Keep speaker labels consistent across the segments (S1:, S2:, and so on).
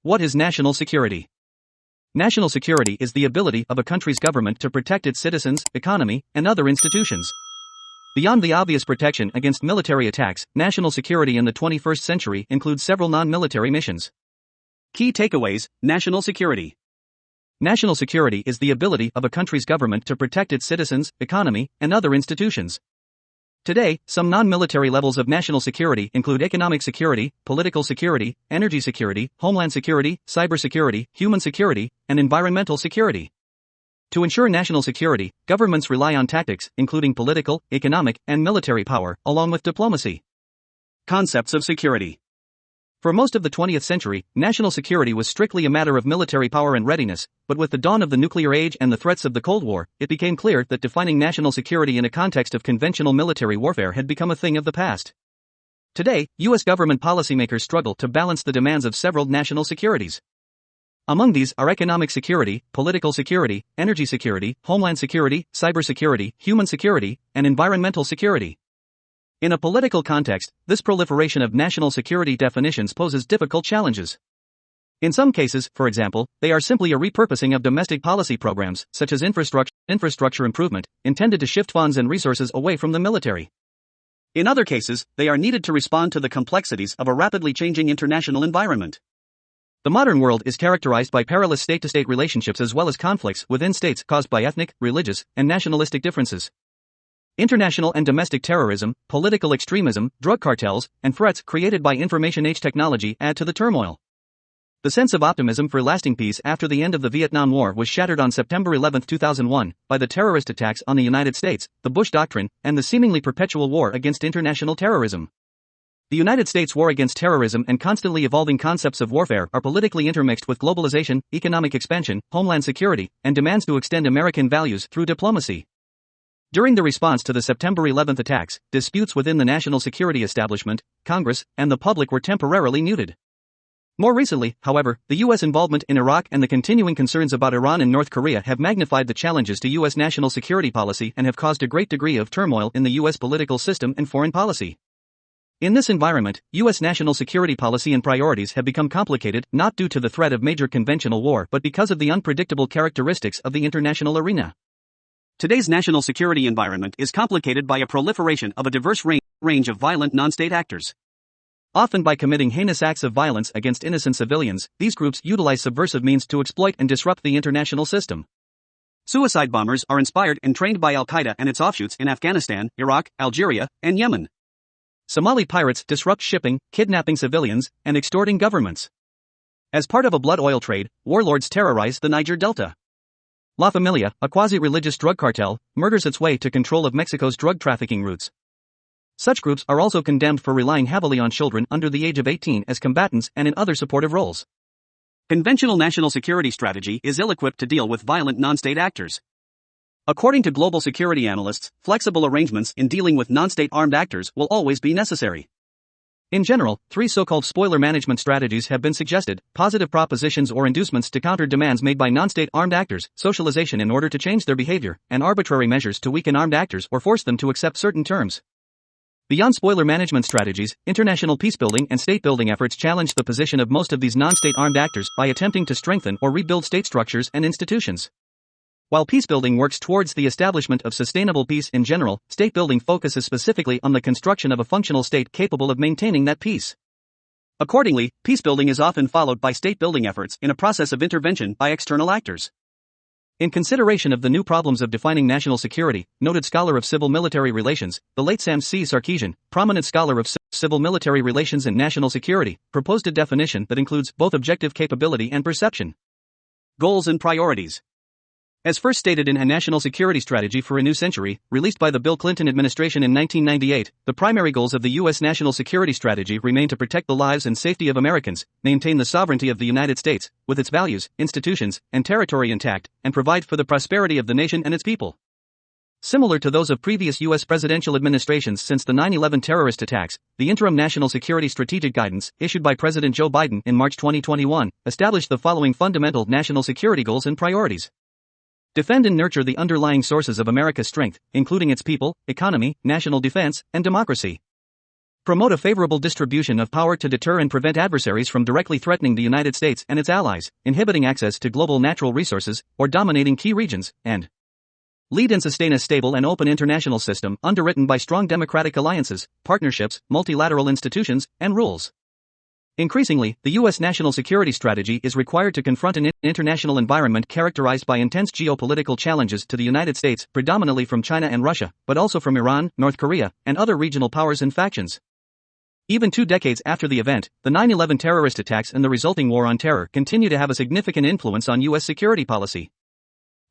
S1: What is national security? National security is the ability of a country's government to protect its citizens, economy, and other institutions. Beyond the obvious protection against military attacks, national security in the 21st century includes several non-military missions. Key takeaways: national security. National security is the ability of a country's government to protect its citizens, economy, and other institutions. Today, some non-military levels of national security include economic security, political security, energy security, homeland security, cybersecurity, human security, and environmental security. To ensure national security, governments rely on tactics, including political, economic, and military power, along with diplomacy. Concepts of security. For most of the 20th century, national security was strictly a matter of military power and readiness, but with the dawn of the nuclear age and the threats of the Cold War, it became clear that defining national security in a context of conventional military warfare had become a thing of the past. Today, U.S. government policymakers struggle to balance the demands of several national securities. Among these are economic security, political security, energy security, homeland security, cybersecurity, human security, and environmental security. In a political context, this proliferation of national security definitions poses difficult challenges. In some cases, for example, they are simply a repurposing of domestic policy programs, such as infrastructure improvement, intended to shift funds and resources away from the military. In other cases, they are needed to respond to the complexities of a rapidly changing international environment. The modern world is characterized by perilous state-to-state relationships as well as conflicts within states caused by ethnic, religious, and nationalistic differences. International and domestic terrorism, political extremism, drug cartels, and threats created by information-age technology add to the turmoil. The sense of optimism for lasting peace after the end of the Vietnam War was shattered on September 11, 2001, by the terrorist attacks on the United States, the Bush Doctrine, and the seemingly perpetual war against international terrorism. The United States' war against terrorism and constantly evolving concepts of warfare are politically intermixed with globalization, economic expansion, homeland security, and demands to extend American values through diplomacy. During the response to the September 11 attacks, disputes within the national security establishment, Congress, and the public were temporarily muted. More recently, however, the U.S. involvement in Iraq and the continuing concerns about Iran and North Korea have magnified the challenges to U.S. national security policy and have caused a great degree of turmoil in the U.S. political system and foreign policy. In this environment, U.S. national security policy and priorities have become complicated not due to the threat of major conventional war but because of the unpredictable characteristics of the international arena. Today's national security environment is complicated by a proliferation of a diverse range of violent non-state actors. Often by committing heinous acts of violence against innocent civilians, these groups utilize subversive means to exploit and disrupt the international system. Suicide bombers are inspired and trained by Al-Qaeda and its offshoots in Afghanistan, Iraq, Algeria, and Yemen. Somali pirates disrupt shipping, kidnapping civilians, and extorting governments. As part of a blood oil trade, warlords terrorize the Niger Delta. La Familia, a quasi-religious drug cartel, murders its way to control of Mexico's drug trafficking routes. Such groups are also condemned for relying heavily on children under the age of 18 as combatants and in other supportive roles. Conventional national security strategy is ill-equipped to deal with violent non-state actors. According to global security analysts, flexible arrangements in dealing with non-state armed actors will always be necessary. In general, three so-called spoiler management strategies have been suggested: positive propositions or inducements to counter demands made by non-state armed actors, socialization in order to change their behavior, and arbitrary measures to weaken armed actors or force them to accept certain terms. Beyond spoiler management strategies, international peacebuilding and state-building efforts challenge the position of most of these non-state armed actors by attempting to strengthen or rebuild state structures and institutions. While peacebuilding works towards the establishment of sustainable peace in general, state-building focuses specifically on the construction of a functional state capable of maintaining that peace. Accordingly, peacebuilding is often followed by state-building efforts in a process of intervention by external actors. In consideration of the new problems of defining national security, noted scholar of civil-military relations, the late M.Sc Sarkeesian, prominent scholar of civil-military relations and national security, proposed a definition that includes both objective capability and perception. Goals and priorities. As first stated in A National Security Strategy for a New Century, released by the Bill Clinton administration in 1998, the primary goals of the U.S. national security strategy remain to protect the lives and safety of Americans, maintain the sovereignty of the United States, with its values, institutions, and territory intact, and provide for the prosperity of the nation and its people. Similar to those of previous U.S. presidential administrations since the 9/11 terrorist attacks, the Interim National Security Strategic Guidance, issued by President Joe Biden in March 2021, established the following fundamental national security goals and priorities. Defend and nurture the underlying sources of America's strength, including its people, economy, national defense, and democracy. Promote a favorable distribution of power to deter and prevent adversaries from directly threatening the United States and its allies, inhibiting access to global natural resources, or dominating key regions, and lead and sustain a stable and open international system underwritten by strong democratic alliances, partnerships, multilateral institutions, and rules. Increasingly, the U.S. national security strategy is required to confront an international environment characterized by intense geopolitical challenges to the United States, predominantly from China and Russia, but also from Iran, North Korea, and other regional powers and factions. Even 2 decades after the event, the 9/11 terrorist attacks and the resulting war on terror continue to have a significant influence on U.S. security policy.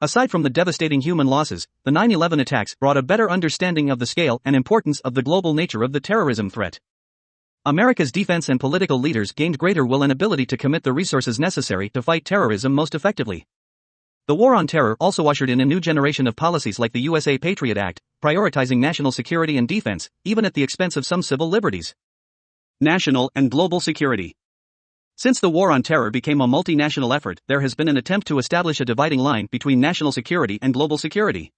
S1: Aside from the devastating human losses, the 9/11 attacks brought a better understanding of the scale and importance of the global nature of the terrorism threat. America's defense and political leaders gained greater will and ability to commit the resources necessary to fight terrorism most effectively. The war on terror also ushered in a new generation of policies like the USA Patriot Act, prioritizing national security and defense, even at the expense of some civil liberties. National and global security. Since the war on terror became a multinational effort, there has been an attempt to establish a dividing line between national security and global security.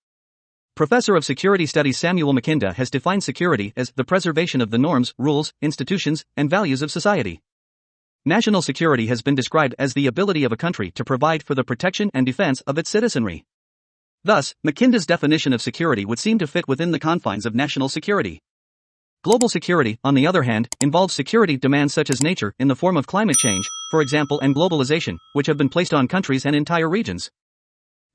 S1: Professor of Security Studies Samuel Makinda has defined security as the preservation of the norms, rules, institutions, and values of society. National security has been described as the ability of a country to provide for the protection and defense of its citizenry. Thus, Makinda's definition of security would seem to fit within the confines of national security. Global security, on the other hand, involves security demands such as nature in the form of climate change, for example, and globalization, which have been placed on countries and entire regions.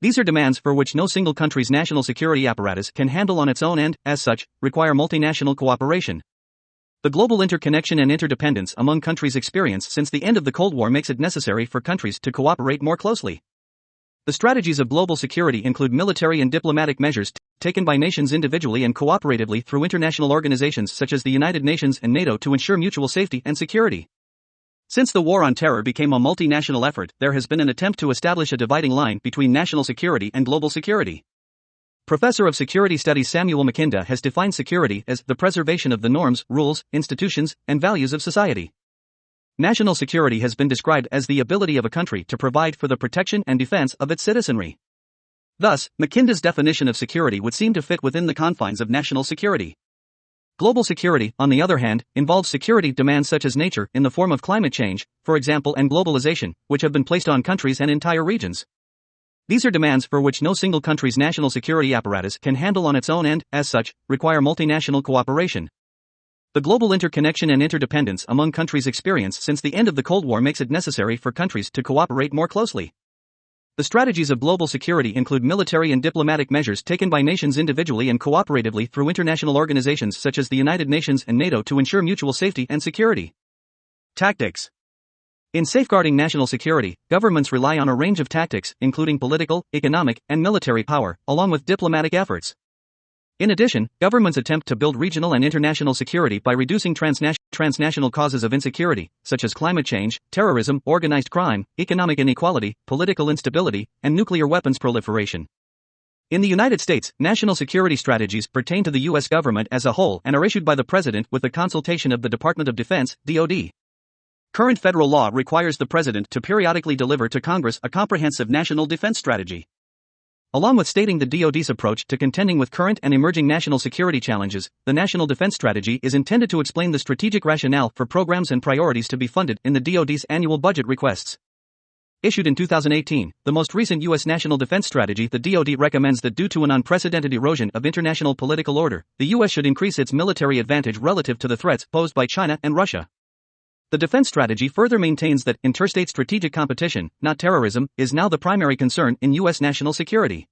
S1: These are demands for which no single country's national security apparatus can handle on its own and, as such, require multinational cooperation. The global interconnection and interdependence among countries experienced since the end of the Cold War makes it necessary for countries to cooperate more closely. The strategies of global security include military and diplomatic measures taken by nations individually and cooperatively through international organizations such as the United Nations and NATO to ensure mutual safety and security. Since the war on terror became a multinational effort, there has been an attempt to establish a dividing line between national security and global security. Professor of Security Studies Samuel Makinda has defined security as the preservation of the norms, rules, institutions, and values of society. National security has been described as the ability of a country to provide for the protection and defense of its citizenry. Thus, Makinda's definition of security would seem to fit within the confines of national security. Global security, on the other hand, involves security demands such as nature in the form of climate change, for example, and globalization, which have been placed on countries and entire regions. These are demands for which no single country's national security apparatus can handle on its own and, as such, require multinational cooperation. The global interconnection and interdependence among countries experienced since the end of the Cold War makes it necessary for countries to cooperate more closely. The strategies of global security include military and diplomatic measures taken by nations individually and cooperatively through international organizations such as the United Nations and NATO to ensure mutual safety and security. Tactics. In safeguarding national security, governments rely on a range of tactics, including political, economic, and military power, along with diplomatic efforts. In addition, governments attempt to build regional and international security by reducing transnational causes of insecurity, such as climate change, terrorism, organized crime, economic inequality, political instability, and nuclear weapons proliferation. In the United States, national security strategies pertain to the U.S. government as a whole and are issued by the President with the consultation of the Department of Defense, DoD. Current federal law requires the President to periodically deliver to Congress a comprehensive national defense strategy. Along with stating the DoD's approach to contending with current and emerging national security challenges, the National Defense Strategy is intended to explain the strategic rationale for programs and priorities to be funded in the DoD's annual budget requests. Issued in 2018, the most recent U.S. National Defense Strategy, the DoD recommends that due to an unprecedented erosion of international political order, the U.S. should increase its military advantage relative to the threats posed by China and Russia. The defense strategy further maintains that interstate strategic competition, not terrorism, is now the primary concern in U.S. national security.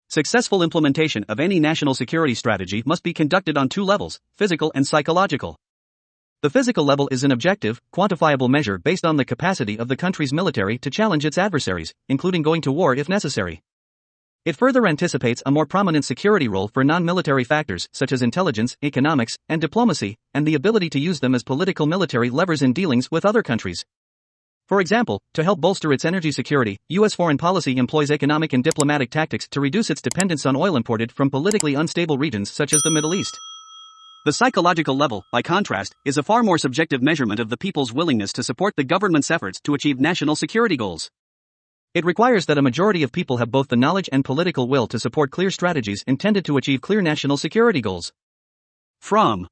S1: Successful implementation of any national security strategy must be conducted on 2 levels, physical and psychological. The physical level is an objective, quantifiable measure based on the capacity of the country's military to challenge its adversaries, including going to war if necessary. It further anticipates a more prominent security role for non-military factors such as intelligence, economics, and diplomacy, and the ability to use them as political military levers in dealings with other countries. For example, to help bolster its energy security, U.S. foreign policy employs economic and diplomatic tactics to reduce its dependence on oil imported from politically unstable regions such as the Middle East. The psychological level, by contrast, is a far more subjective measurement of the people's willingness to support the government's efforts to achieve national security goals. It requires that a majority of people have both the knowledge and political will to support clear strategies intended to achieve clear national security goals. From